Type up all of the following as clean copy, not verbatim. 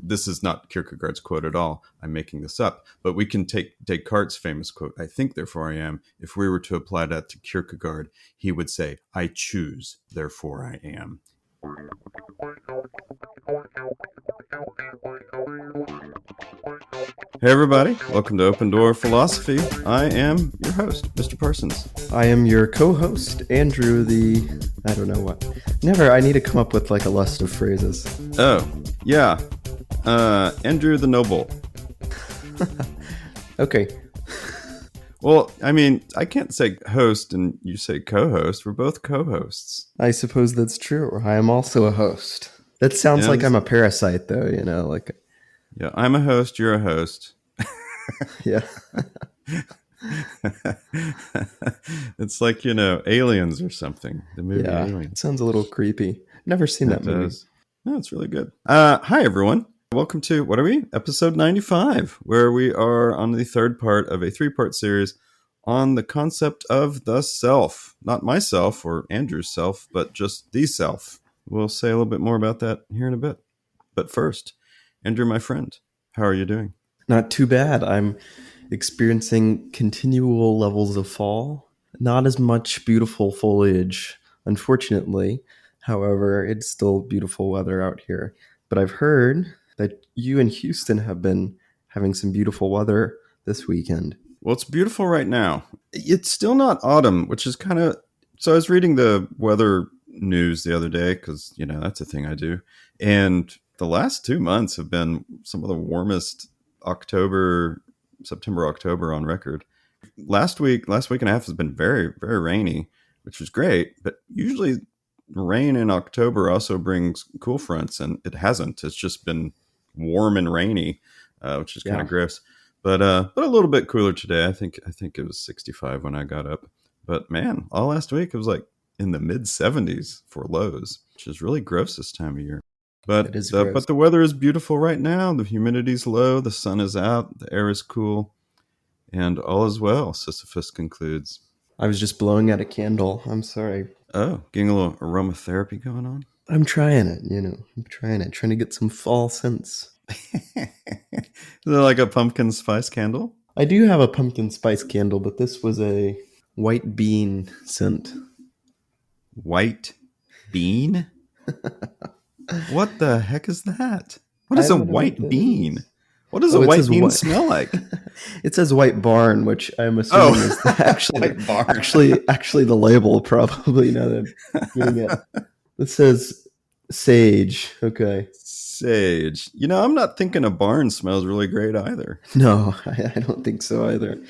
this is not Kierkegaard's quote at all. I'm making this up. But we can take Descartes' famous quote, I think, therefore I am. If we were to apply that to Kierkegaard, he would say, I choose, therefore I am. Hey everybody, welcome to Open Door Philosophy. I am your host, Mr. Parsons. I am your co-host, Andrew I don't know what. I need to come up with like a list of phrases. Oh, yeah. Andrew the Noble. Okay. Well, I mean, I can't say host and you say co-host. We're both co-hosts. I suppose that's true. I am also a host. That sounds like I'm a parasite though, like... Yeah, I'm a host, you're a host. Yeah. It's like, Aliens or something. The movie Aliens. It sounds a little creepy. Never seen that movie. No, it's really good. Hi, everyone. Welcome to, what are we? Episode 95, where we are on the third part of a three-part series on the concept of the self. Not myself or Andrew's self, but just the self. We'll say a little bit more about that here in a bit. But first, Andrew, my friend, how are you doing? Not too bad. I'm experiencing continual levels of fall. Not as much beautiful foliage, unfortunately. However, it's still beautiful weather out here. But I've heard that you in Houston have been having some beautiful weather this weekend. Well, it's beautiful right now. It's still not autumn, which is kind of... So I was reading the weather news the other day because, that's a thing I do. And the last 2 months have been some of the warmest September, October on record. Last week and a half has been very, very rainy, which was great. But usually rain in October also brings cool fronts, and it hasn't. It's just been warm and rainy, which is kind of gross. But a little bit cooler today. I think it was 65 when I got up. But man, all last week it was like in the mid 70s for lows, which is really gross this time of year. But the weather is beautiful right now. The humidity's low. The sun is out. The air is cool. And all is well, Sisyphus concludes. I was just blowing out a candle. I'm sorry. Oh, getting a little aromatherapy going on? I'm trying it, I'm trying to get some fall scents. Is it like a pumpkin spice candle? I do have a pumpkin spice candle, but this was a white bean scent. White bean? What the heck is that? What is a white bean? What does a white bean smell like? It says white barn, which I'm assuming is actually the label, probably. Now that I'm getting it. It says sage. Okay. Sage. I'm not thinking a barn smells really great either. No, I don't think so either.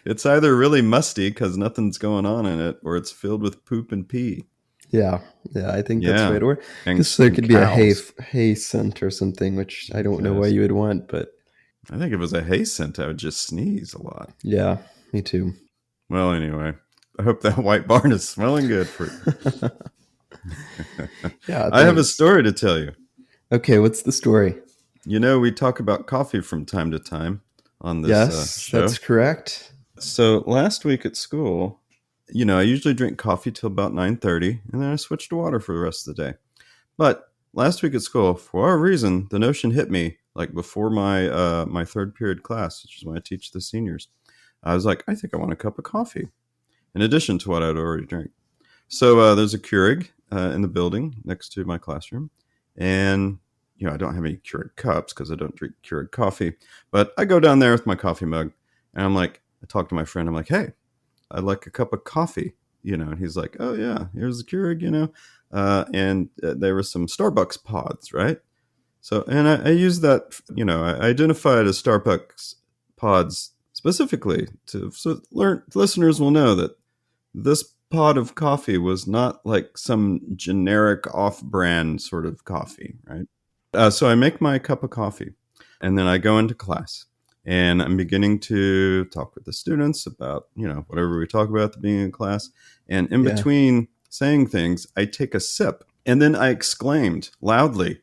It's either really musty because nothing's going on in it, or it's filled with poop and pee. Yeah, I think that's right. Or I guess there could be a hay scent or something, which I don't know why you would want, but I think if it was a hay scent, I would just sneeze a lot. Yeah, me too. Well, anyway, I hope that white barn is smelling good for you. Yeah, I have a story to tell you. Okay, what's the story? We talk about coffee from time to time on this show. Yes, that's correct. So last week at school, I usually drink coffee till about 9:30, and then I switch to water for the rest of the day. But last week at school, for whatever reason, the notion hit me, like before my my third period class, which is when I teach the seniors. I was like, I think I want a cup of coffee, in addition to what I'd already drank. So there's a Keurig in the building next to my classroom, and I don't have any Keurig cups because I don't drink Keurig coffee. But I go down there with my coffee mug, and I talk to my friend. I'm like, hey, I'd like a cup of coffee, and he's like, oh yeah, here's the Keurig, and there were some Starbucks pods, right? So, and I use that, I identified as Starbucks pods specifically so listeners will know that this pod of coffee was not like some generic off-brand sort of coffee, right? So I make my cup of coffee, and then I go into class. And I'm beginning to talk with the students about, whatever we talk about at the beginning of class. And in between saying things, I take a sip. And then I exclaimed loudly,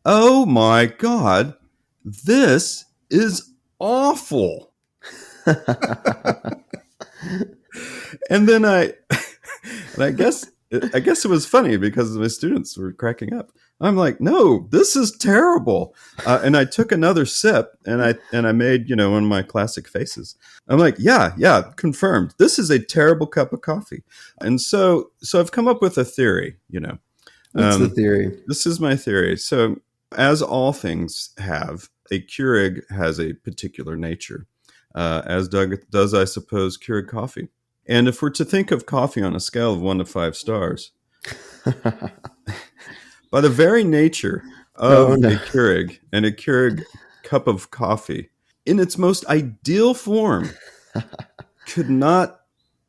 oh my God, this is awful. And then I guess it was funny because my students were cracking up. I'm like, no, this is terrible. And I took another sip, and I made, one of my classic faces. I'm like, yeah, yeah, confirmed. This is a terrible cup of coffee. And so I've come up with a theory. What's the theory? This is my theory. So, as all things have, a Keurig has a particular nature, as does, I suppose, Keurig coffee. And if we're to think of coffee on a scale of 1 to 5 stars, by the very nature Oh, of no. a Keurig and a Keurig cup of coffee, in its most ideal form, could not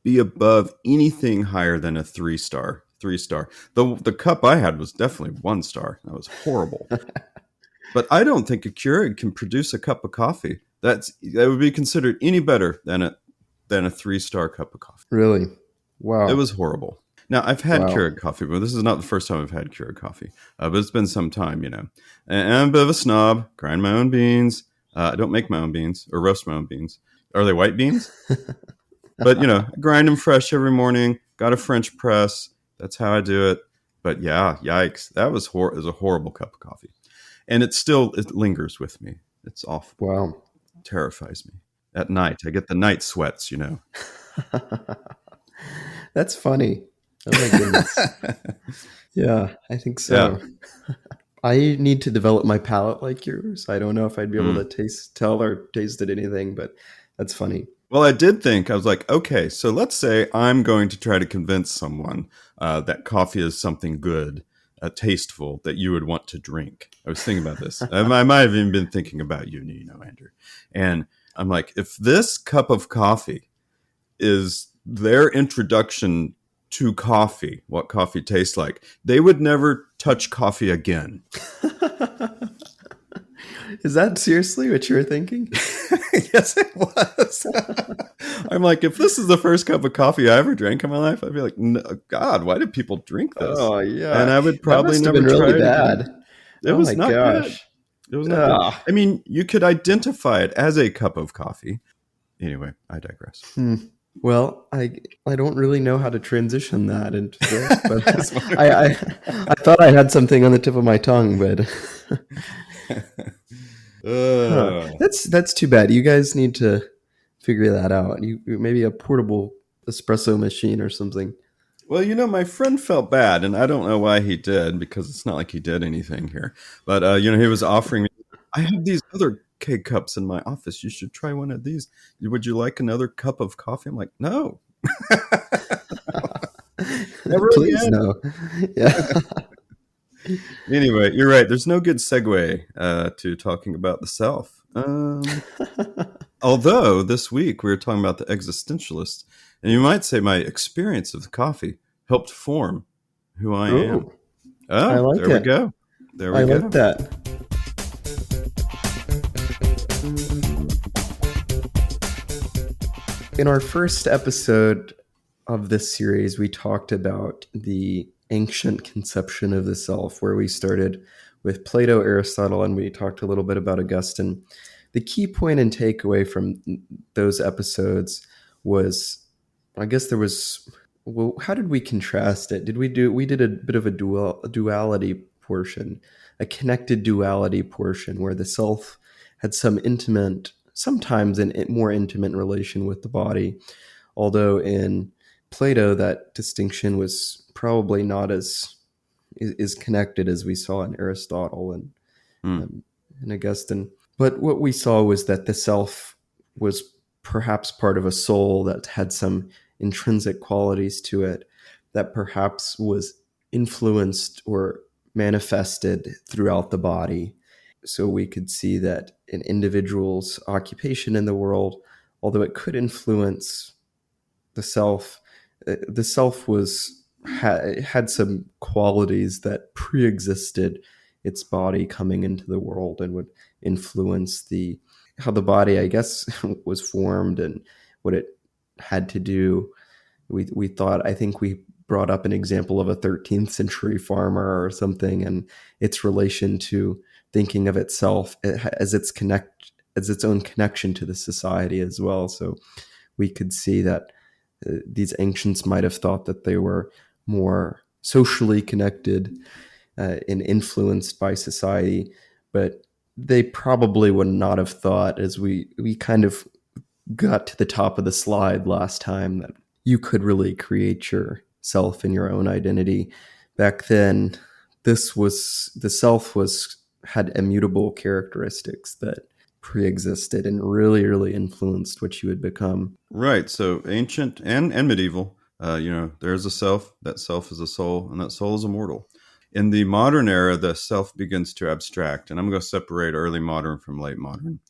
be above anything higher than a 3 star. 3 star. The cup I had was definitely 1 star. That was horrible. But I don't think a Keurig can produce a cup of coffee that would be considered any better than a 3 star cup of coffee. Really? It Wow. was horrible. Now, I've had Wow. Keurig coffee, but this is not the first time I've had Keurig coffee. But it's been some time. And I'm a bit of a snob. Grind my own beans. I don't make my own beans or roast my own beans. Are they white beans? But I grind them fresh every morning. Got a French press. That's how I do it. But yeah, yikes! That was it was a horrible cup of coffee, and it lingers with me. It's awful. Wow. It terrifies me at night. I get the night sweats. That's funny. Oh my goodness. Yeah, I think so. Yeah. I need to develop my palate like yours. I don't know if I'd be able Mm. to tell or tasted anything, but that's funny. Well, I did think, I was like, okay, so let's say I'm going to try to convince someone that coffee is something good, tasteful, that you would want to drink. I was thinking about this. I might have even been thinking about you, Andrew. And I'm like, if this cup of coffee is their introduction to coffee, what coffee tastes like, they would never touch coffee again. Is that seriously what you were thinking? Yes, it was. I'm like, if this is the first cup of coffee I ever drank in my life, I'd be like, no, God, why do people drink this? Oh, And yeah. I would That probably must have never been try really it again. bad. It Oh was my not good. gosh. It was not good. Ah. I mean, you could identify it as a cup of coffee. Anyway, I digress. Well, I don't really know how to transition that into this, but I thought I had something on the tip of my tongue, but that's too bad. You guys need to figure that out. You maybe a portable espresso machine or something. Well, my friend felt bad, and I don't know why he did, because it's not like he did anything here. But, he was offering me, I have these other K cups in my office. You should try one of these. Would you like another cup of coffee? I'm like, no. Never Please again. no. Yeah. Anyway, you're right. There's no good segue to talking about the self. Although this week we were talking about the existentialists, and you might say my experience of the coffee helped form who I am. I Oh, like there we it. go. There we I go. like that. In our first episode of this series, we talked about the ancient conception of the self, where we started with Plato, Aristotle, and we talked a little bit about Augustine. The key point and takeaway from those episodes was, I guess there was, well, how did we contrast it? We did a bit of a duality portion, a connected duality portion, where the self had sometimes an more intimate relation with the body, although in Plato that distinction was probably not as connected as we saw in Aristotle and Augustine. But what we saw was that the self was perhaps part of a soul that had some intrinsic qualities to it that perhaps was influenced or manifested throughout the body. So we could see that an individual's occupation in the world, although it could influence the self had some qualities that pre-existed its body coming into the world and would influence how the body, I guess, was formed and what it had to do. I think we brought up an example of a 13th century farmer or something, and its relation to thinking of itself as its own connection to the society as well. So we could see that these ancients might have thought that they were more socially connected and influenced by society, but they probably would not have thought, as we kind of got to the top of the slide last time, that you could really create yourself and your own identity. Back then, the self was had immutable characteristics that pre-existed and really, really influenced what you would become. Right. So ancient and medieval, there's a self. That self is a soul, and that soul is immortal. In the modern era, the self begins to abstract, and I'm going to separate early modern from late modern.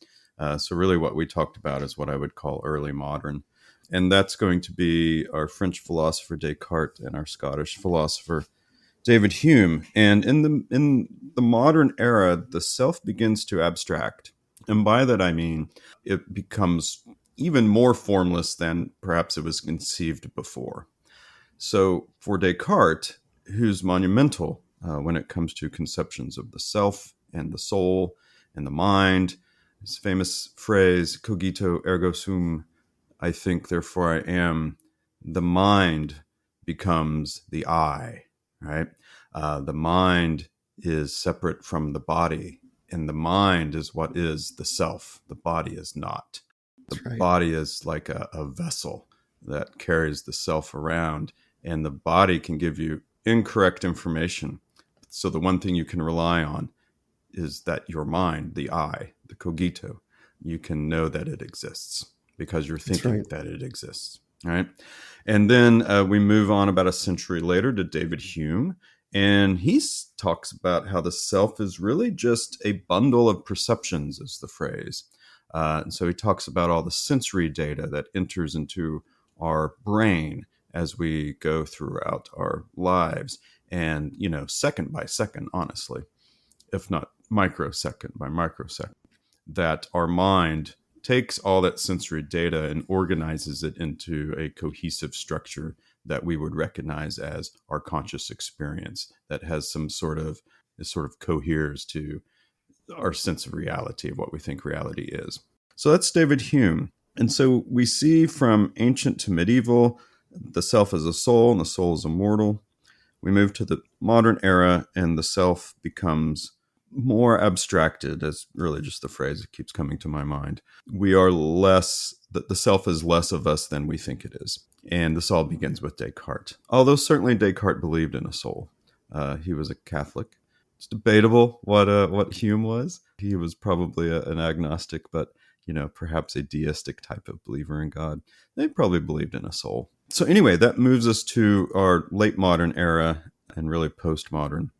So really what we talked about is what I would call early modern. And that's going to be our French philosopher Descartes and our Scottish philosopher David Hume. And in the modern era, the self begins to abstract. And by that I mean it becomes even more formless than perhaps it was conceived before. So for Descartes, who's monumental when it comes to conceptions of the self and the soul and the mind, his famous phrase, cogito ergo sum, I think, therefore I am, the mind becomes the I, right? The mind is separate from the body, and the mind is what is the self. The body is not. The That's right. body is like a vessel that carries the self around, and the body can give you incorrect information. So the one thing you can rely on is that your mind, the I, the cogito, you can know that it exists because you're That's thinking right. that it exists, right? And then we move on about a century later to David Hume, and he talks about how the self is really just a bundle of perceptions, is the phrase. And so he talks about all the sensory data that enters into our brain as we go throughout our lives, and second by second, honestly, if not microsecond by microsecond, that our mind takes all that sensory data and organizes it into a cohesive structure that we would recognize as our conscious experience, that has some sort of coheres to our sense of reality, of what we think reality is. So that's David Hume. And so we see from ancient to medieval, the self is a soul and the soul is immortal. We move to the modern era, and the self becomes more abstracted, as really just the phrase that keeps coming to my mind. We are less, the self is less of us than we think it is. And this all begins with Descartes. Although certainly Descartes believed in a soul. He was a Catholic. It's debatable what Hume was. He was probably an agnostic, but perhaps a deistic type of believer in God. They probably believed in a soul. So anyway, that moves us to our late modern era and really postmodern.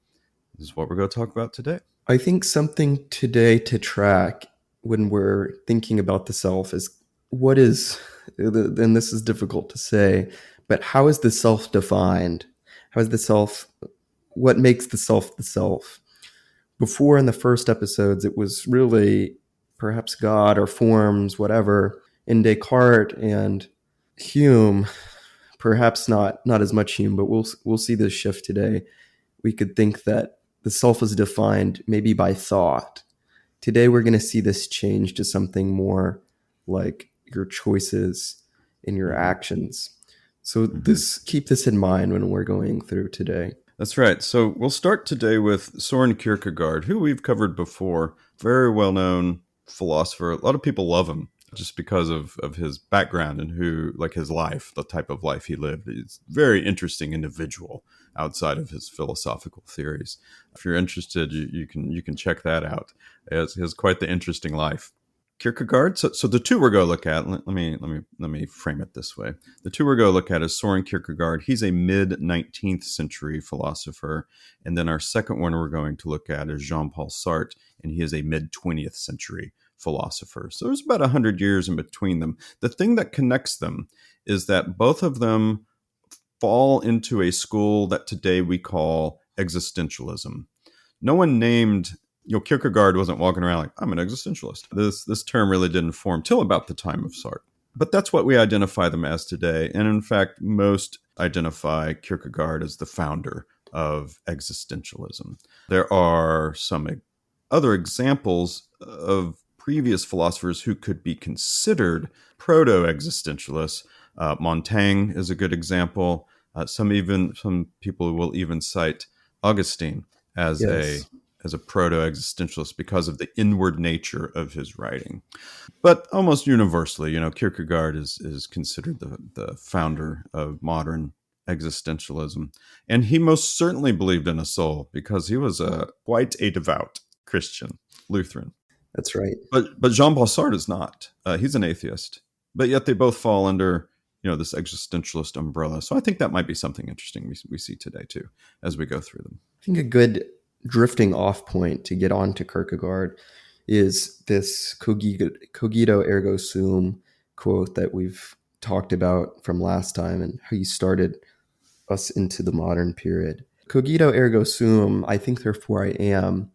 This is what we're going to talk about today. I think something today to track when we're thinking about the self is what is, and this is difficult to say, but how is the self defined? How is the self, what makes the self the self? Before in the first episodes, it was really perhaps God or forms, whatever. In Descartes and Hume, perhaps not as much Hume, but we'll see this shift today. We could think that the self is defined maybe by thought. Today, we're going to see this change to something more like your choices and your actions. So keep this in mind when we're going through today. That's right. So we'll start today with Soren Kierkegaard, who we've covered before. Very well-known philosopher. A lot of people love him just because of his background and his life, the type of life he lived. He's a very interesting individual outside of his philosophical theories. If you're interested, you can check that out. He has quite the interesting life. Kierkegaard. So the two we're going to look at. Let me frame it this way. The two we're going to look at is Soren Kierkegaard. He's a mid 19th century philosopher, and then our second one we're going to look at is Jean-Paul Sartre, and he is a mid 20th century philosopher. So there's about 100 years in between them. The thing that connects them is that both of them fall into a school that today we call existentialism. No one named Kierkegaard wasn't walking around like, I'm an existentialist. This term really didn't form till about the time of Sartre. But that's what we identify them as today. And in fact, most identify Kierkegaard as the founder of existentialism. There are some other examples of previous philosophers who could be considered proto-existentialists. Montaigne is a good example. Some people will even cite Augustine as a Yes. proto-existentialist because of the inward nature of his writing. But almost universally, Kierkegaard is considered the founder of modern existentialism, and he most certainly believed in a soul because he was quite a devout Christian Lutheran. That's right. But Jean-Paul Sartre is not. He's an atheist, but yet they both fall under this existentialist umbrella. So I think that might be something interesting we see today too as we go through them. I think a good drifting off point to get on to Kierkegaard is this cogito ergo sum quote that we've talked about from last time and how you started us into the modern period. Cogito ergo sum, I think therefore I am.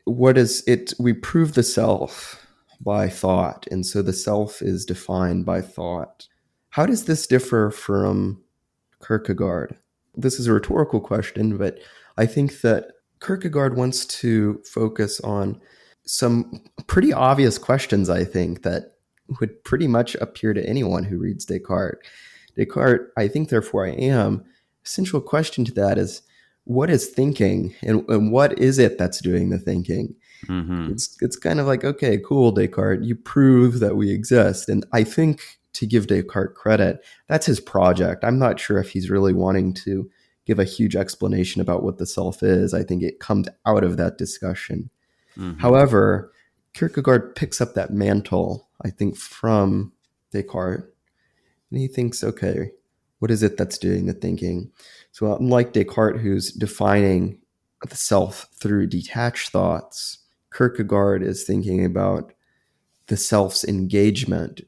What is it? We prove the self by thought, and so the self is defined by thought. How does this differ from Kierkegaard? This is a rhetorical question, but I think that Kierkegaard wants to focus on some pretty obvious questions, I think, that would pretty much appear to anyone who reads Descartes. Descartes, I think, therefore I am. Essential question to that is, what is thinking, and what is it that's doing the thinking? Mm-hmm. It's kind of like, okay, cool, Descartes, you prove that we exist. And I think, to give Descartes credit, that's his project. I'm not sure if he's really wanting to give a huge explanation about what the self is. I think it comes out of that discussion. Mm-hmm. However, Kierkegaard picks up that mantle, I think, from Descartes. And he thinks, okay, what is it that's doing the thinking? So unlike Descartes, who's defining the self through detached thoughts, Kierkegaard is thinking about the self's engagement,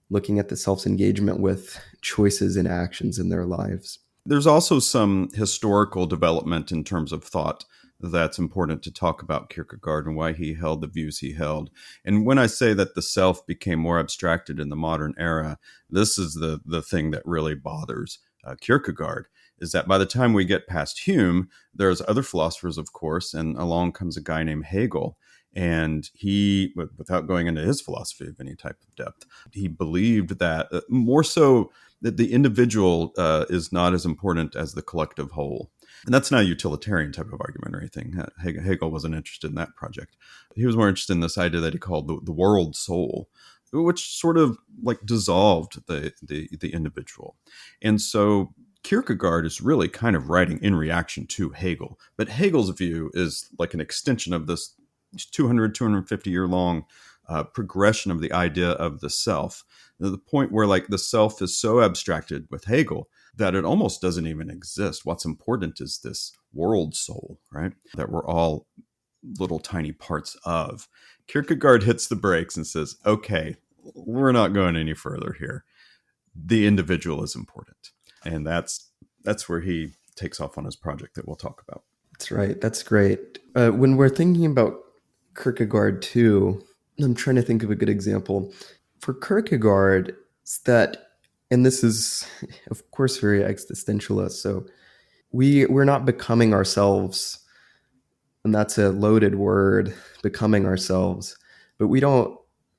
looking at the self's engagement with choices and actions in their lives. There's also some historical development in terms of thought that's important to talk about Kierkegaard and why he held the views he held. And when I say that the self became more abstracted in the modern era, this is the thing that really bothers Kierkegaard, is that by the time we get past Hume, there's other philosophers, of course, and along comes a guy named Hegel. And he, without going into his philosophy of any type of depth, he believed that more so that the individual is not as important as the collective whole. And that's not a utilitarian type of argument or anything. Hegel wasn't interested in that project. He was more interested in this idea that he called the world soul, which sort of like dissolved the individual. And so Kierkegaard is really kind of writing in reaction to Hegel. But Hegel's view is like an extension of this 250 year long progression of the idea of the self. The point where like the self is so abstracted with Hegel that it almost doesn't even exist. What's important is this world soul, right? That we're all little tiny parts of. Kierkegaard hits the brakes and says, okay, we're not going any further here. The individual is important. And that's where he takes off on his project that we'll talk about. That's right. That's great. When we're thinking about Kierkegaard too, I'm trying to think of a good example. For Kierkegaard, it's that, and this is, of course, very existentialist. So we're not becoming ourselves, and that's a loaded word, becoming ourselves. But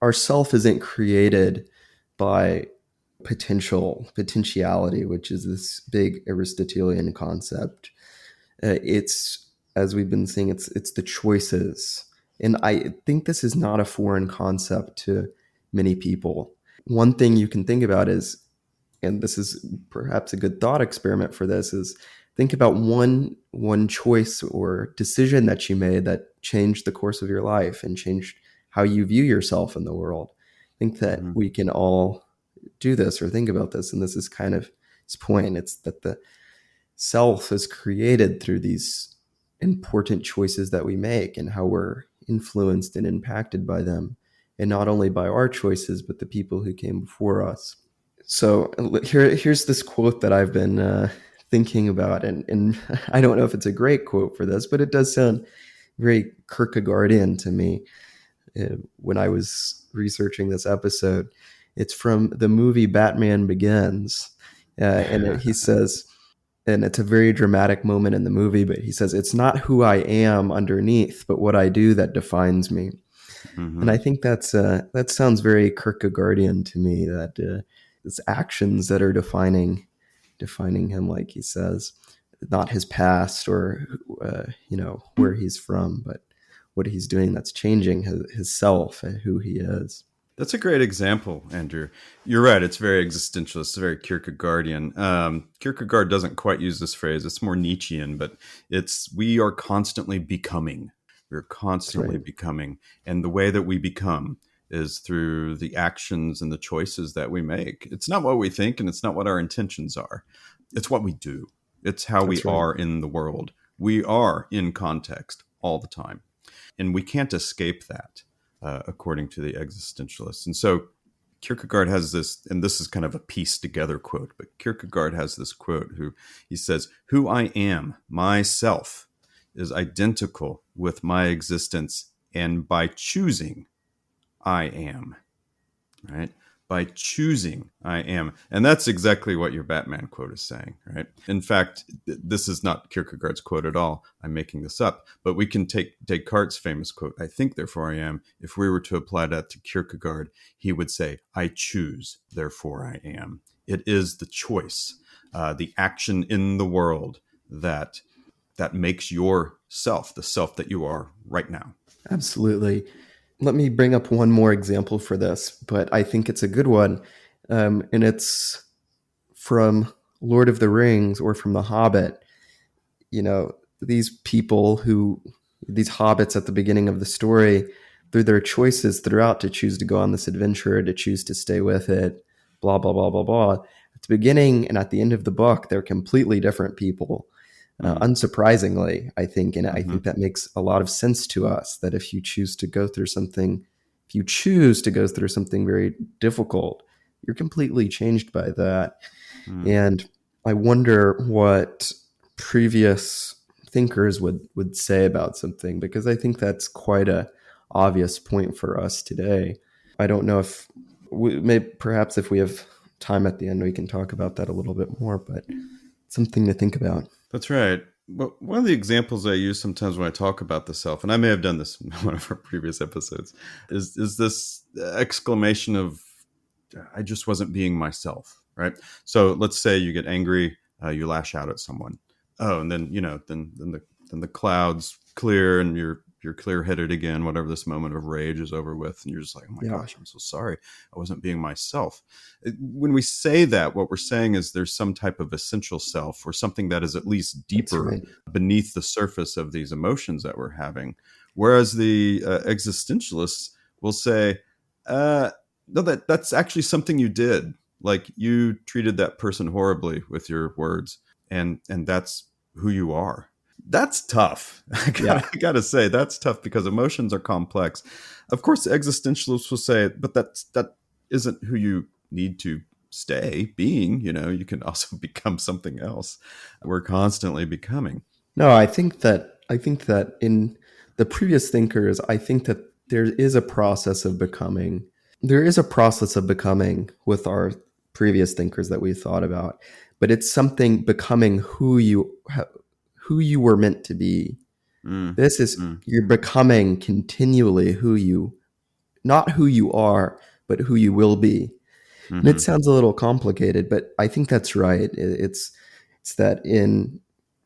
our self isn't created by potentiality, which is this big Aristotelian concept. It's, as we've been saying, it's the choices. And I think this is not a foreign concept to many people. One thing you can think about is, and this is perhaps a good thought experiment for this, is think about one choice or decision that you made that changed the course of your life and changed how you view yourself in the world. I think that we can all do this or think about this. And this is kind of his point. It's that the self is created through these important choices that we make and how we're influenced and impacted by them. And not only by our choices, but the people who came before us. So here's this quote that I've been thinking about. And I don't know if it's a great quote for this, but it does sound very Kierkegaardian to me when I was researching this episode. It's from the movie Batman Begins. And he says, and it's a very dramatic moment in the movie, but he says, it's not who I am underneath, but what I do that defines me. Mm-hmm. And I think that sounds very Kierkegaardian to me, that it's actions that are defining him, like he says. not his past or where he's from, but what he's doing that's changing his self and who he is. That's a great example, Andrew. You're right. It's very existentialist. It's very Kierkegaardian. Kierkegaard doesn't quite use this phrase. It's more Nietzschean, but we are constantly becoming. We're That's constantly right. becoming. And the way that we become is through the actions and the choices that we make. It's not what we think and it's not what our intentions are. It's what we do. It's how we That's right. are in the world. We are in context all the time. And we can't escape that, according to the existentialists. And so Kierkegaard has this, and this is kind of a pieced together quote, but Kierkegaard has this quote he says, "Who I am, myself, is identical with my existence, and by choosing, I am." Right? By choosing, I am. And that's exactly what your Batman quote is saying, right? In fact, this is not Kierkegaard's quote at all. I'm making this up. But we can take Descartes' famous quote, "I think, therefore I am." If we were to apply that to Kierkegaard, he would say, "I choose, therefore I am." It is the choice, the action in the world that makes yourself the self that you are right now. Absolutely. Let me bring up one more example for this, but I think it's a good one. And it's from Lord of the Rings or from The Hobbit. You know, these people these hobbits at the beginning of the story, through their choices throughout to choose to go on this adventure, to choose to stay with it, blah, blah, blah, blah, blah. At the beginning and at the end of the book, they're completely different people. Mm. Unsurprisingly, I think, and I Mm-hmm. think that makes a lot of sense to us that if you choose to go through something, if you choose to go through something very difficult, you're completely changed by that. Mm. And I wonder what previous thinkers would say about something, because I think that's quite a obvious point for us today. I don't know if perhaps if we have time at the end, we can talk about that a little bit more, but something to think about. That's right. Well, one of the examples I use sometimes when I talk about the self, and I may have done this in one of our previous episodes, is this exclamation of, "I just wasn't being myself." Right. So let's say you get angry, you lash out at someone. Oh, and then then the clouds clear and you're clear headed again. Whatever this moment of rage is over with, and you're just like, "Oh my Yeah, gosh, I'm so sorry. I wasn't being myself." When we say that, what we're saying is there's some type of essential self or something that is at least that's deeper right. beneath the surface of these emotions that we're having. Whereas the existentialists will say, no, that's actually something you did. Like you treated that person horribly with your words, and that's who you are. That's tough. Yeah, I gotta say that's tough because emotions are complex. Of course, the existentialists will say, but that isn't who you need to stay being. You can also become something else. We're constantly becoming. no, I think that in the previous thinkers, I think that there is a process of becoming. There is a process of becoming with our previous thinkers that we thought about, but it's something becoming who you were meant to be. Mm, This is mm, you're becoming continually not who you are, but who you will be. And it mm-hmm, sounds a little complicated, but I think that's right. It's that in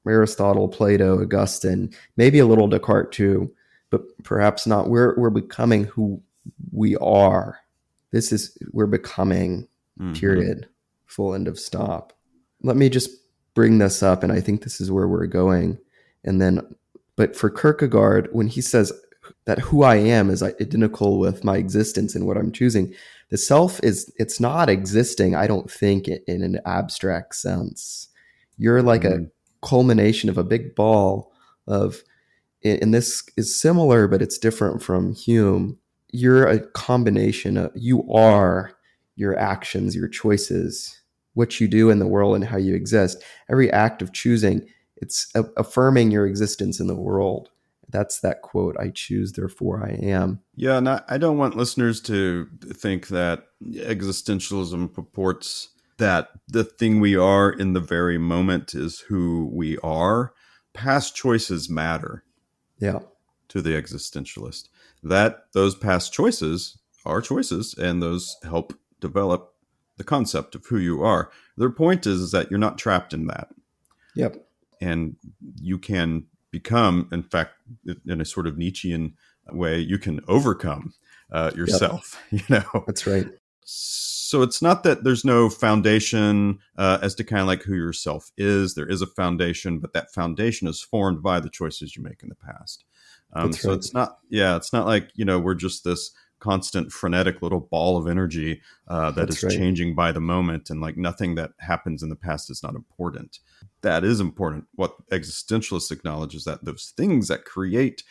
Aristotle, Plato, Augustine, maybe a little Descartes too, but perhaps not. We're becoming who we are. We're becoming, mm-hmm. period. Full end of stop. Let me just bring this up, and I think this is where we're going. And then, but for Kierkegaard, when he says that who I am is identical with my existence and what I'm choosing, the self it's not existing, I don't think, in an abstract sense. You're like a Mm-hmm. culmination of a big ball of, and this is similar but it's different from Hume. You're a combination of, you are your actions, your choices, what you do in the world and how you exist. Every act of choosing, it's affirming your existence in the world. That's that quote, "I choose, therefore I am." Yeah, and I don't want listeners to think that existentialism purports that the thing we are in the very moment is who we are. Past choices matter Yeah. to the existentialist. That those past choices are choices, and those help develop the concept of who you are. Their point is that you're not trapped in that. Yep. and you can become, in fact, in a sort of Nietzschean way, you can overcome Yep, yourself. You know, that's right. so it's not that there's no foundation as to kind of like who yourself is. There is a foundation, but that foundation is formed by the choices you make in the past. That's So right. it's not, yeah, it's not like, you know, we're just this constant frenetic little ball of energy that That's is right. changing by the moment, and like nothing that happens in the past is not important. That is important. What existentialists acknowledge is that those things that create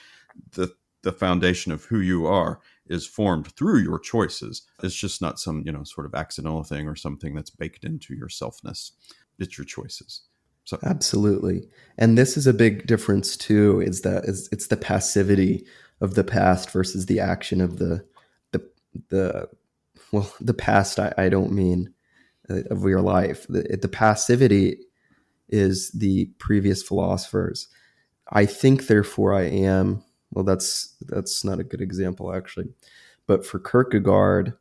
the the foundation of who you are is formed through your choices. It's just not some, you know, sort of accidental thing or something that's baked into your selfness. It's your choices. So Absolutely. And this is a big difference too, is that it's the passivity of the past versus the action of the the well, the past. I don't mean of your life. The passivity is the previous philosophers. I think, therefore, I am. Well, that's not a good example actually. But for Kierkegaard,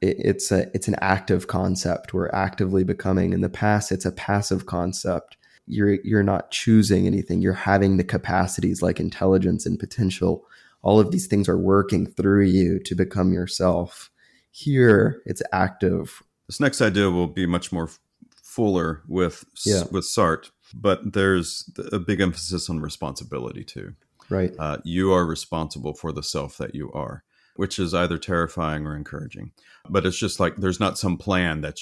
it's an active concept. We're actively becoming. In the past, it's a passive concept. You're not choosing anything. You're having the capacities like intelligence and potential. All of these things are working through you to become yourself. Here, it's active. this next idea will be much more fuller Yeah, with Sartre, but there's a big emphasis on responsibility too. right. You are responsible for the self that you are, which is either terrifying or encouraging. But it's just like there's not some plan that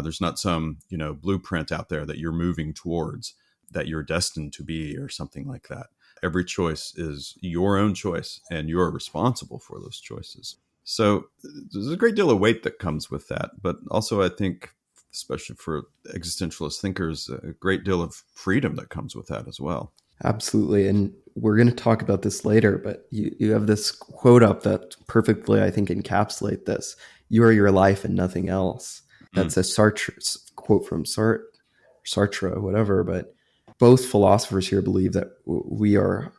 there's not some, you know, blueprint out there that you're moving towards, that you're destined to be or something like that. Every choice is your own choice, and you're responsible for those choices. So there's a great deal of weight that comes with that. But also, I think, especially for existentialist thinkers, a great deal of freedom that comes with that as well. Absolutely. And we're going to talk about this later, but you have this quote up that perfectly, I think, encapsulate this. You are your life and nothing else. Mm, That's a Sartre quote from Sartre, whatever. But both philosophers here believe that we are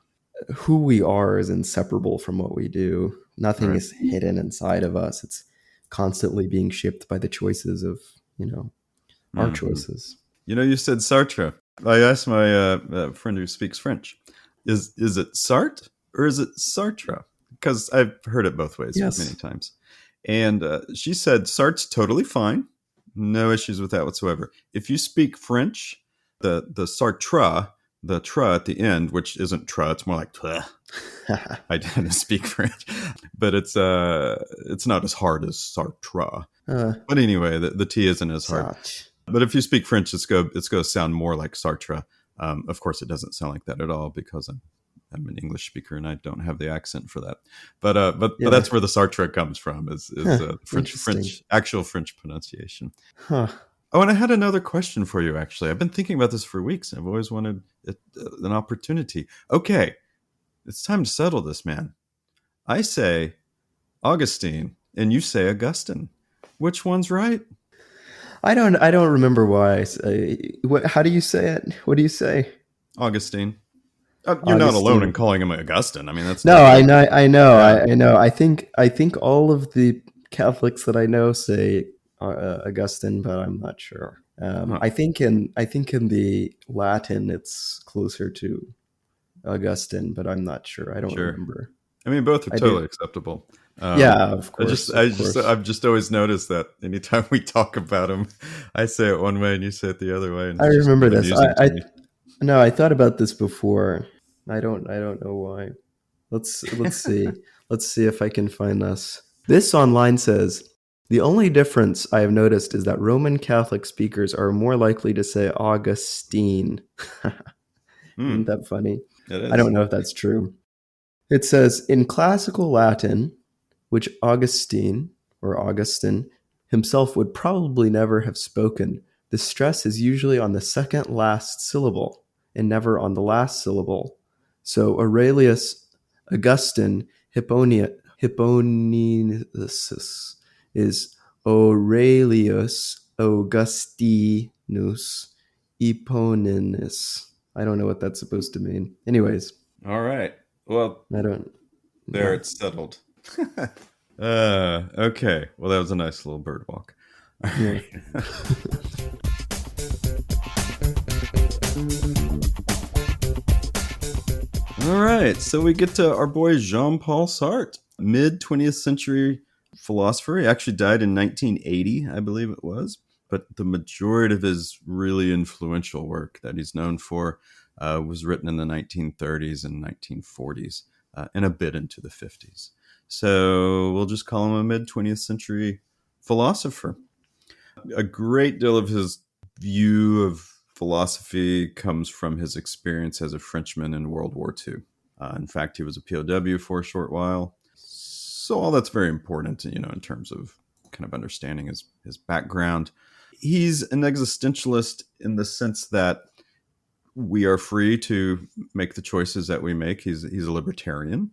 who we are is inseparable from what we do. Nothing right. is hidden inside of us. It's constantly being shaped by the choices of, our Hmm. choices. You know, you said Sartre. I asked my friend who speaks French, is it Sartre or is it Sartre? Because I've heard it both ways many Yes. times. And she said Sartre's totally fine, no issues with that whatsoever. If you speak French, the Sartre, the tra at the end, which isn't tra, it's more like tra. I didn't speak French, but it's not as hard as Sartre. uh, But anyway, the T isn't as hard. Sartre. But if you speak French, it's going to sound more like Sartre. Of course, it doesn't sound like that at all because I'm an English speaker and I don't have the accent for that. But Yeah. that's where the Sartre comes from is Huh. Interesting. actual French pronunciation. Huh. Oh, and I had another question for you. Actually, I've been thinking about this for weeks, and I've always wanted an opportunity. Okay, it's time to settle this, man. I say Augustine, and you say Augustine. Which one's right? I don't remember why. How do you say it? What do you say? Augustine. You're not alone in Augustine. calling him Augustine. I mean, that's No, I totally, know. I know. yeah, I know. I think all of the Catholics that I know say Augustine, but I'm not sure. huh, I think in the Latin it's closer to Augustine, but I'm not sure. I don't sure. remember. I mean, both are I do. totally acceptable. Yeah, of I just, course, of course. I've just always noticed that anytime we talk about him, I say it one way and you say it the other way, and I it's just remember kind of this. amusing to me. No, I thought about this before. I don't know why. Let's see. Let's see if I can find this. This online says the only difference I have noticed is that Roman Catholic speakers are more likely to say Augustine. Isn't Hmm, that funny? it I don't is. know if that's true. It says in classical Latin, which Augustine or Augustine himself would probably never have spoken, the stress is usually on the second last syllable and never on the last syllable. So Aurelius Augustine Hipponinus is Aurelius Augustinus Hipponinus. I don't know what that's supposed to mean. Anyways, All right. Well, I don't. there Yeah. it's settled. Okay. Well, that was a nice little bird walk. All Yeah. right. All right, so we get to our boy Jean-Paul Sartre, mid 20th century philosopher. He actually died in 1980, I believe it was. But the majority of his really influential work that he's known for was written in the 1930s and 1940s and a bit into the 50s. So we'll just call him a mid 20th century philosopher. A great deal of his view of philosophy comes from his experience as a Frenchman in World War II. In fact, he was a POW for a short while. So all that's very important, in terms of kind of understanding his background. He's an existentialist in the sense that we are free to make the choices that we make. He's a libertarian,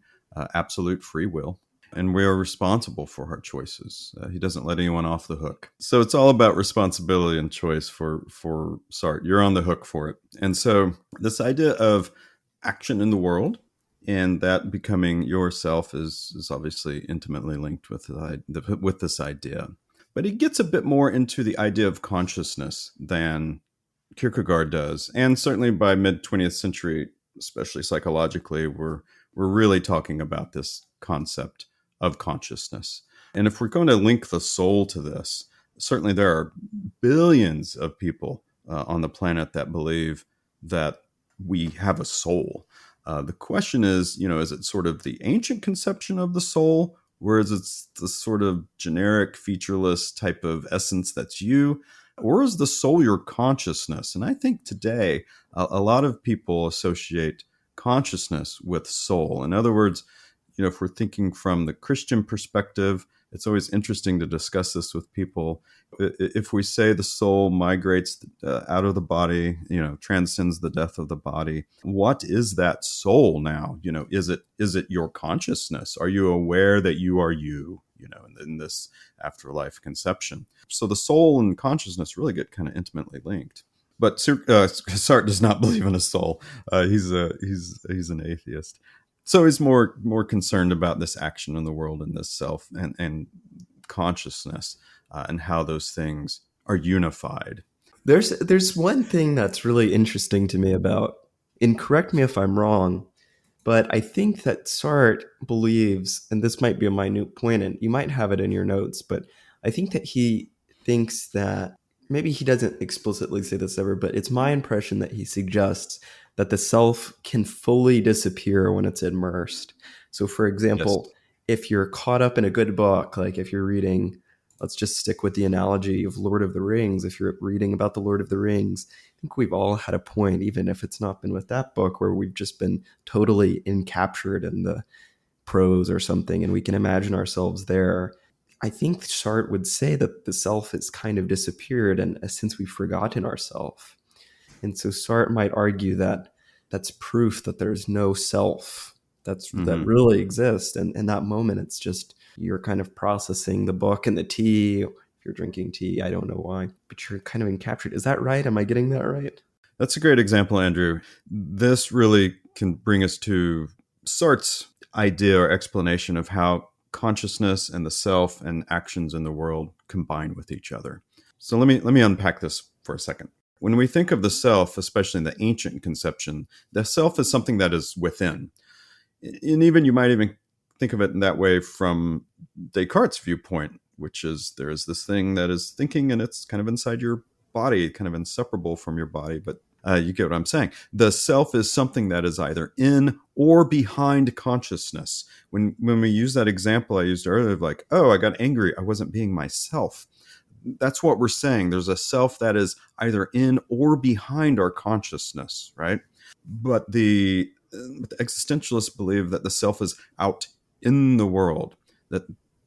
absolute free will, and we are responsible for our choices. He doesn't let anyone off the hook. So it's all about responsibility and choice for Sartre. You're on the hook for it. And so this idea of action in the world and that becoming yourself is obviously intimately linked with this idea. But he gets a bit more into the idea of consciousness than Kierkegaard does, and certainly by mid 20th century, especially psychologically, we're really talking about this concept of consciousness. And if we're going to link the soul to this, certainly there are billions of people on the planet that believe that we have a soul. The question is it sort of the ancient conception of the soul, whereas it's the sort of generic, featureless type of essence that's you? Or is the soul your consciousness? And I think today a lot of people associate consciousness with soul. In other words, if we're thinking from the Christian perspective, it's always interesting to discuss this with people. If we say the soul migrates out of the body, transcends the death of the body, what is that soul now? Is it your consciousness? Are you aware that you are you? In this afterlife conception. So the soul and consciousness really get kind of intimately linked. But Sartre does not believe in a soul. He's an atheist. So he's more concerned about this action in the world and this self and consciousness and how those things are unified. There's one thing that's really interesting to me about, and correct me if I'm wrong, but I think that Sartre believes, and this might be a minute point, and you might have it in your notes, but I think that he thinks that, maybe he doesn't explicitly say this ever, but it's my impression that he suggests that the self can fully disappear when it's immersed. So for example, Yes. if you're caught up in a good book, like if you're reading, let's just stick with the analogy of Lord of the Rings. If you're reading about the Lord of the Rings, I think we've all had a point, even if it's not been with that book, where we've just been totally encaptured in the prose or something, and we can imagine ourselves there. I think Sartre would say that the self has kind of disappeared, and since we've forgotten ourselves. And so Sartre might argue that that's proof that there's no self that Mm-hmm. really exists. And in that moment, it's just you're kind of processing the book and the tea. If you're drinking tea, I don't know why, but you're kind of encaptured. Is that right? Am I getting that right? That's a great example, Andrew. This really can bring us to Sartre's idea or explanation of how consciousness and the self and actions in the world combine with each other. So let me unpack this for a second. When we think of the self, especially in the ancient conception, the self is something that is within. And even you might even think of it in that way from Descartes' viewpoint, which is there is this thing that is thinking and it's kind of inside your body, kind of inseparable from your body. But you get what I'm saying. The self is something that is either in or behind consciousness. When we use that example I used earlier, like, oh, I got angry, I wasn't being myself. That's what we're saying. There's a self that is either in or behind our consciousness, right? But the existentialists believe that the self is out in the world, that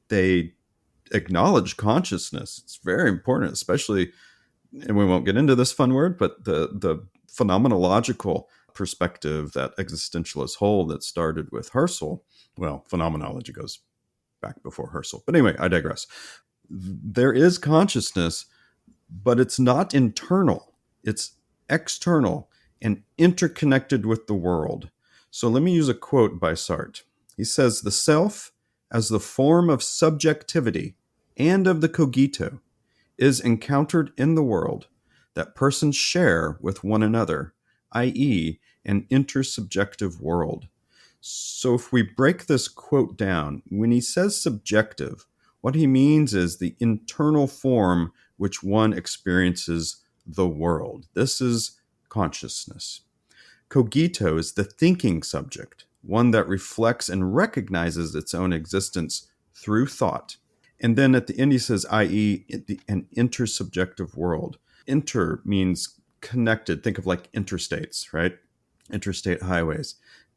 they acknowledge consciousness. It's very important, especially, and we won't get into this fun word, but the phenomenological perspective that existentialists hold that started with Husserl. Well, phenomenology goes back before Husserl. But anyway, I digress. There is consciousness, but it's not internal. It's external and interconnected with the world. So let me use a quote by Sartre. He says, "The self, as the form of subjectivity and of the cogito, is encountered in the world that persons share with one another, i.e., an intersubjective world. So if we break this quote down, when he says subjective, what he means is the internal form which one experiences the world. This is consciousness. Cogito is the thinking subject, one that reflects and recognizes its own existence through thought. And then at the end, he says, i.e., an intersubjective world. Inter means connected. Think of like interstates, right? Interstate highways.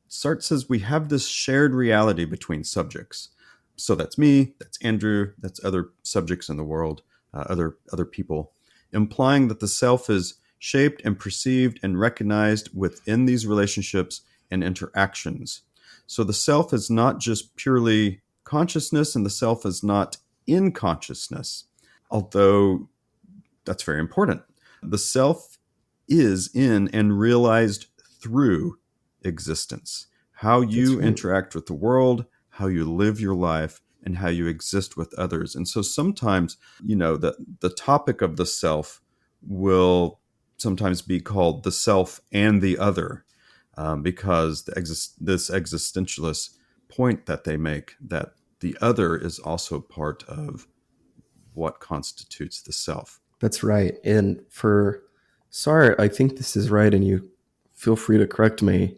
Sartre says we have this shared reality between subjects. So that's me, that's Andrew, that's other subjects in the world, other people, implying that the self is shaped and perceived and recognized within these relationships and interactions. So the self is not just purely consciousness, and the self is not in consciousness, although that's very important. The self is in and realized through existence. How That's you right. interact with the world, how you live your life, and how you exist with others. And so sometimes, the topic of the self will sometimes be called the self and the other, because this existentialist point that they make, that the other is also part of what constitutes the self. That's right. And for Sartre, I think this is right, and you feel free to correct me,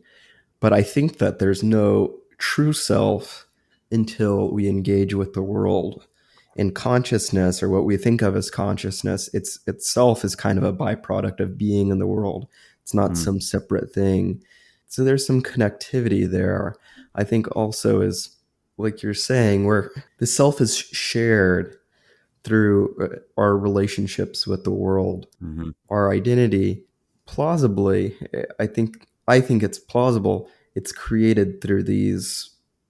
but I think that there's no true self until we engage with the world. And consciousness, or what we think of as consciousness, itself is kind of a byproduct of being in the world. It's not Hmm. some separate thing. So there's some connectivity there. I think also is like you're saying, where the self is shared through our relationships with the world, Hmm. our identity. Plausibly, I think it's plausible. It's created through these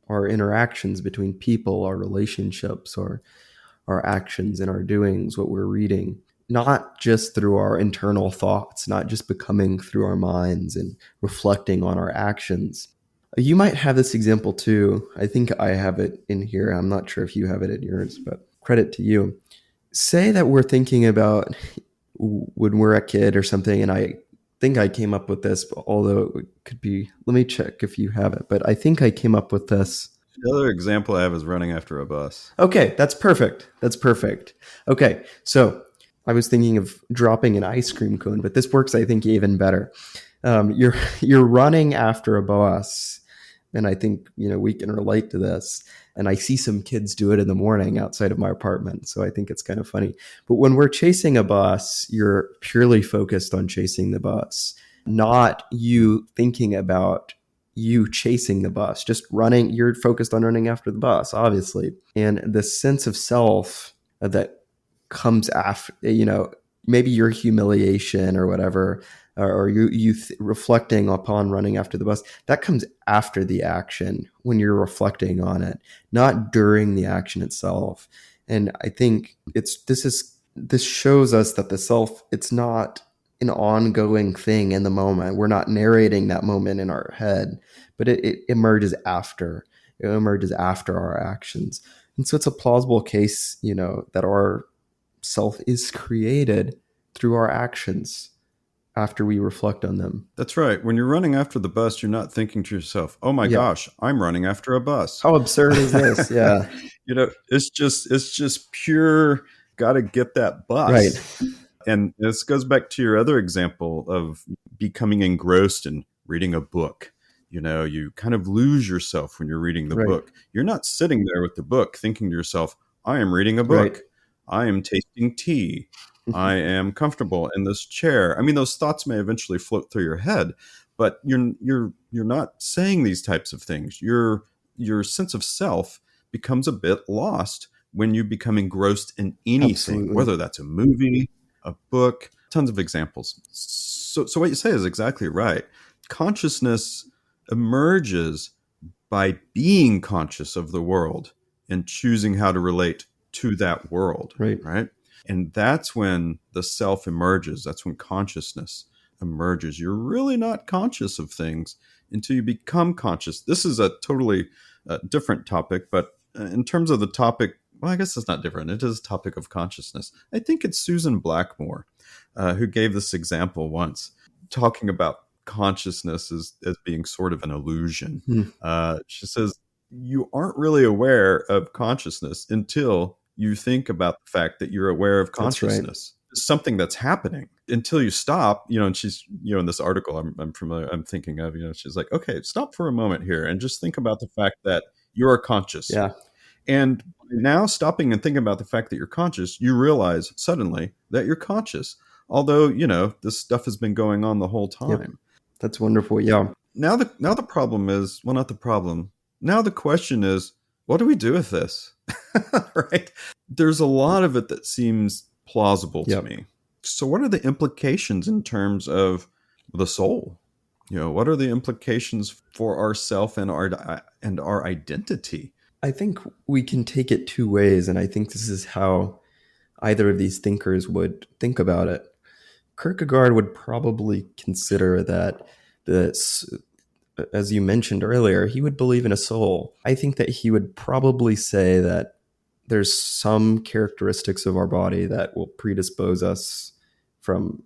our interactions between people, our relationships, our actions and our doings, what we're reading, not just through our internal thoughts, not just becoming through our minds and reflecting on our actions. You might have this example too. I think I have it in here. I'm not sure if you have it in yours, but credit to you. Say that we're thinking about when we're a kid or something, and I think I came up with this, although it could be, let me check if you have it, but I think I came up with this. The other example I have is running after a bus. Okay, that's perfect. That's perfect. Okay, so I was thinking of dropping an ice cream cone, but this works, I think, even better. You're you're running after a bus, and I think we can relate to this. And I see some kids do it in the morning outside of my apartment, so I think it's kind of funny. But when we're chasing a bus, you're purely focused on chasing the bus, not you thinking about you chasing the bus, just running. You're focused on running after the bus, obviously. And the sense of self that comes after, maybe your humiliation or whatever, or you reflecting upon running after the bus, that comes after the action when you're reflecting on it, not during the action itself. And I think this shows us that the self, it's not an ongoing thing in the moment. We're not narrating that moment in our head, but it emerges after. It emerges after our actions. And so it's a plausible case, that our self is created through our actions after we reflect on them. That's right. When you're running after the bus, you're not thinking to yourself, "Oh my Yeah. gosh, I'm running after a bus." How absurd is this? Yeah. It's just pure got to get that Right. bus. And this goes back to your other example of becoming engrossed in reading a book. You kind of lose yourself when you're reading the Right. book. You're not sitting there with the book thinking to yourself, I am reading a Right. book. I am tasting tea. I am comfortable in this chair. I mean, those thoughts may eventually float through your head, but you're not saying these types of things. Your sense of self becomes a bit lost when you become engrossed in anything, Absolutely. whether that's a movie, a book, tons of examples. So what you say is exactly right. Consciousness emerges by being conscious of the world and choosing how to relate to that world, Right. right? And that's when the self emerges. That's when consciousness emerges. You're really not conscious of things until you become conscious. This is a totally different topic, but in terms of the topic, well, I guess it's not different. It is a topic of consciousness. I think it's Susan Blackmore who gave this example once, talking about consciousness as being sort of an illusion. Hmm. She says, you aren't really aware of consciousness until you think about the fact that you're aware of That's right. consciousness. It's something that's happening until you stop, and she's, in this article I'm familiar, I'm thinking of, she's like, okay, stop for a moment here and just think about the fact that you are conscious. Yeah. And now stopping and thinking about the fact that you're conscious, you realize suddenly that you're conscious. Although, this stuff has been going on the whole Yep. time. That's wonderful. Yeah. Now the problem is, well, not the problem. Now the question is, what do we do with this? Right? There's a lot of it that seems plausible to Yep. me. So what are the implications in terms of the soul? What are the implications for ourself and our identity? I think we can take it two ways, and I think this is how either of these thinkers would think about it. Kierkegaard would probably consider that this, as you mentioned earlier, he would believe in a soul. I think that he would probably say that there's some characteristics of our body that will predispose us from,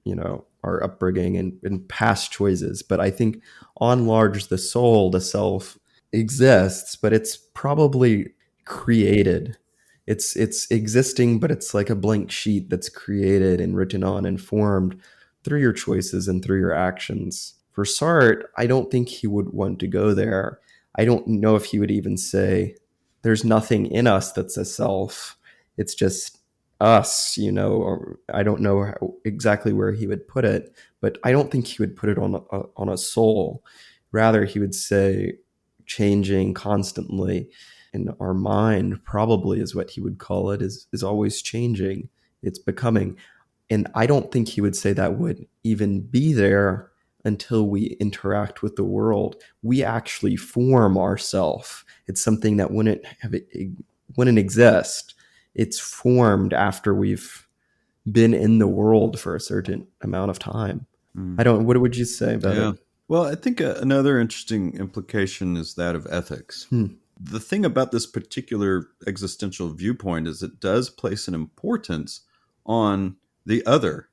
our upbringing and past choices. But I think on large, the soul, the self, exists, but it's probably created. It's existing, but it's like a blank sheet that's created and written on and formed through your choices and through your actions. For Sartre, I don't think he would want to go there. I don't know if he would even say there's nothing in us that's a self. It's just us, or I don't know exactly where he would put it, but I don't think he would put it on a soul. Rather, he would say changing constantly. And our mind probably is what he would call it, is always changing. It's becoming. And I don't think he would say that would even be there until we interact with the world. We actually form ourself. It's something that wouldn't exist. It's formed after we've been in the world for a certain amount of time. What would you say about it? Well, I think another interesting implication is that of ethics. The thing about this particular existential viewpoint is it does place an importance on the other.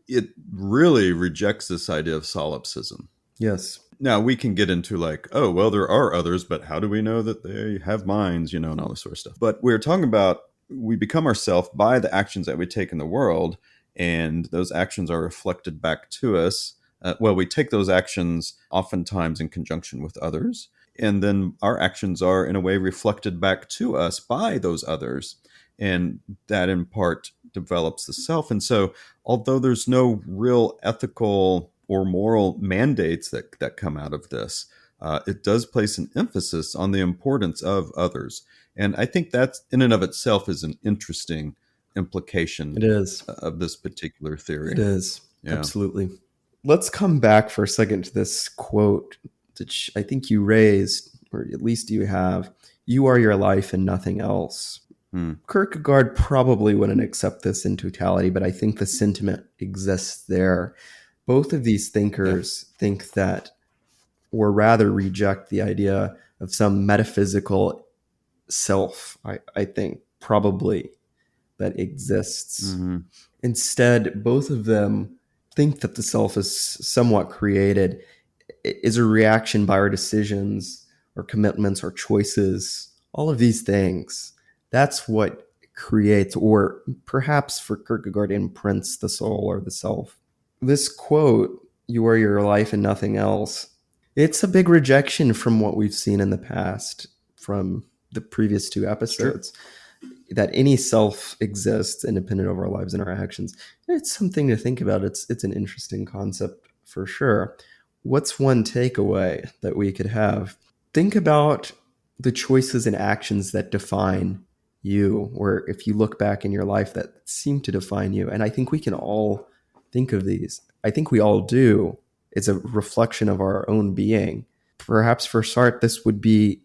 It really rejects this idea of solipsism. Yes. Now, we can get into like, oh, well, there are others, but how do we know that they have minds, and all this sort of stuff. But we're talking about we become ourselves by the actions that we take in the world, and those actions are reflected back to us. We take those actions oftentimes in conjunction with others, and then our actions are in a way reflected back to us by those others. And that in part develops the self. And so, although there's no real ethical or moral mandates that come out of this, it does place an emphasis on the importance of others. And I think that in and of itself is an interesting implication It is. of this particular theory. It is. Yeah. Absolutely. Let's come back for a second to this quote that I think you raised, or at least you have. You are your life and nothing else. Kierkegaard probably wouldn't accept this in totality, but I think the sentiment exists there. Both of these thinkers think that, or rather reject the idea of some metaphysical self, I think, probably, that exists. Instead, both of them think that the self is somewhat created, is a reaction by our decisions, our commitments, our choices, all of these things. That's what creates, or perhaps for Kierkegaard, imprints the soul or the self. This quote, you are your life and nothing else, it's a big rejection from what we've seen in the past, from the previous two episodes. That any self exists independent of our lives and our actions. It's something to think about. It's an interesting concept for sure. What's one takeaway that we could have? Think about the choices and actions that define you, or if you look back in your life that seem to define you. And I think we can all think of these. I think we all do. It's a reflection of our own being. Perhaps for Sartre, this would be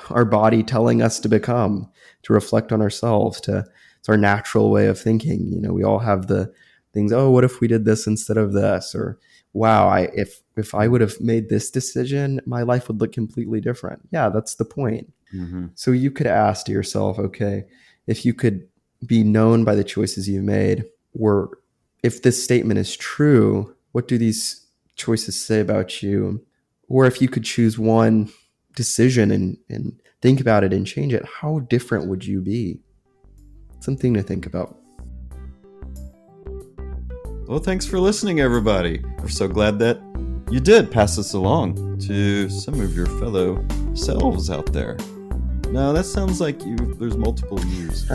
our body telling us to become, to reflect on ourselves, it's our natural way of thinking. We all have the things, oh, what if we did this instead of this? Or, wow, if I would have made this decision, my life would look completely different. Yeah, that's the point. So you could ask to yourself, okay, if you could be known by the choices you made, or if this statement is true, what do these choices say about you, or if you could choose one decision and think about it and change it, how different would you be? Something to think about. Well, thanks for listening, everybody. We're so glad that you did pass this along to some of your fellow selves out there. No, that sounds like there's multiple yous.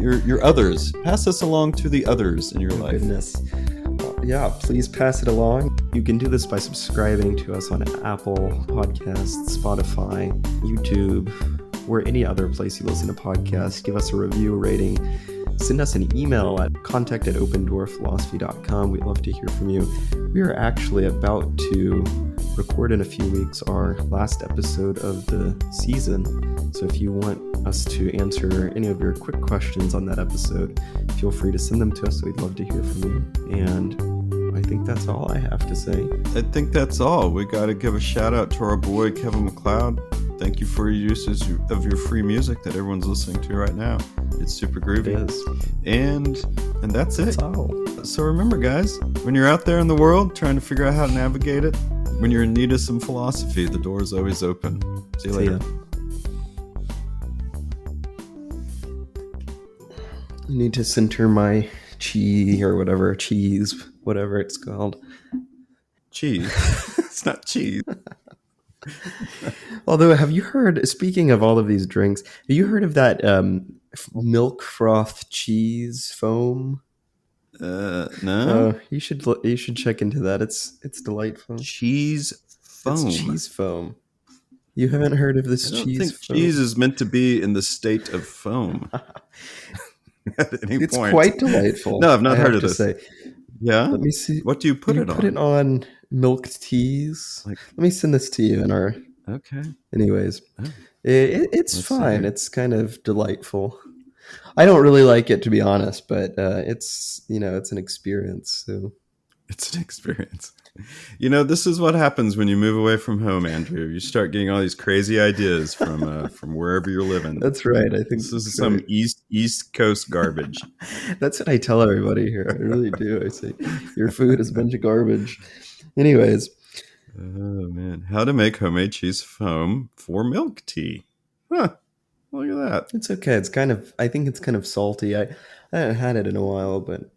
Your others. Pass this along to the others in your life. Goodness. Yeah, please pass it along. You can do this by subscribing to us on Apple Podcasts, Spotify, YouTube, or any other place you listen to podcasts. Give us a review, a rating. Send us an email at contact@opendoorphilosophy.com. We'd love to hear from you. We are actually about to record in a few weeks our last episode of the season. So if you want us to answer any of your quick questions on that episode, feel free to send them to us. We'd love to hear from you. And I think that's all I have to say. I think that's all. We got to give a shout out to our boy Kevin MacLeod. Thank you for your uses of your free music that everyone's listening to right now. It's super groovy. It is. And that's it. That's all. So remember, guys, when you're out there in the world trying to figure out how to navigate it, when you're in need of some philosophy, the door is always open. See you later. I need to center my cheese, whatever it's called. Cheese? It's not cheese. Although, have you heard, speaking of all of these drinks, have you heard of that milk froth cheese foam? No. You should check into that. It's delightful. Cheese foam. It's cheese foam. You haven't heard of this I don't cheese think foam? cheese is meant to be in the state of foam. At any It's point. quite delightful. No, I've not heard of this. Say. Yeah? Let me see. What do you put it on? Put it on milk teas. Let me send this to you in our... Okay. Anyways, Oh. it's Let's fine. see. It's kind of delightful. I don't really like it, to be honest, but it's an experience. So It's an experience. This is what happens when you move away from home, Andrew. You start getting all these crazy ideas from wherever you're living. That's right. I think this is some East Coast garbage. That's what I tell everybody here. I really do. I say your food is a bunch of garbage. Anyways. Oh man, how to make homemade cheese foam for milk tea? Huh? Look at that. It's okay. I think it's kind of salty. I haven't had it in a while, but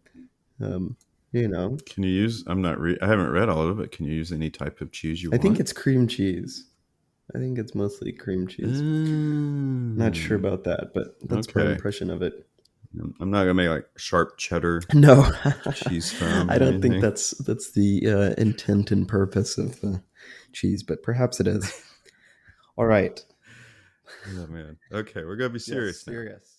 Can you use? I haven't read all of it, but can you use any type of cheese you want? I think it's cream cheese. I think it's mostly cream cheese. Not sure about that, but that's my impression of it. I'm not gonna make like sharp cheddar. No, cheese foam. I don't think that's the intent and purpose of the cheese, but perhaps it is. All right. Oh man. Okay, we're gonna be serious now. Serious.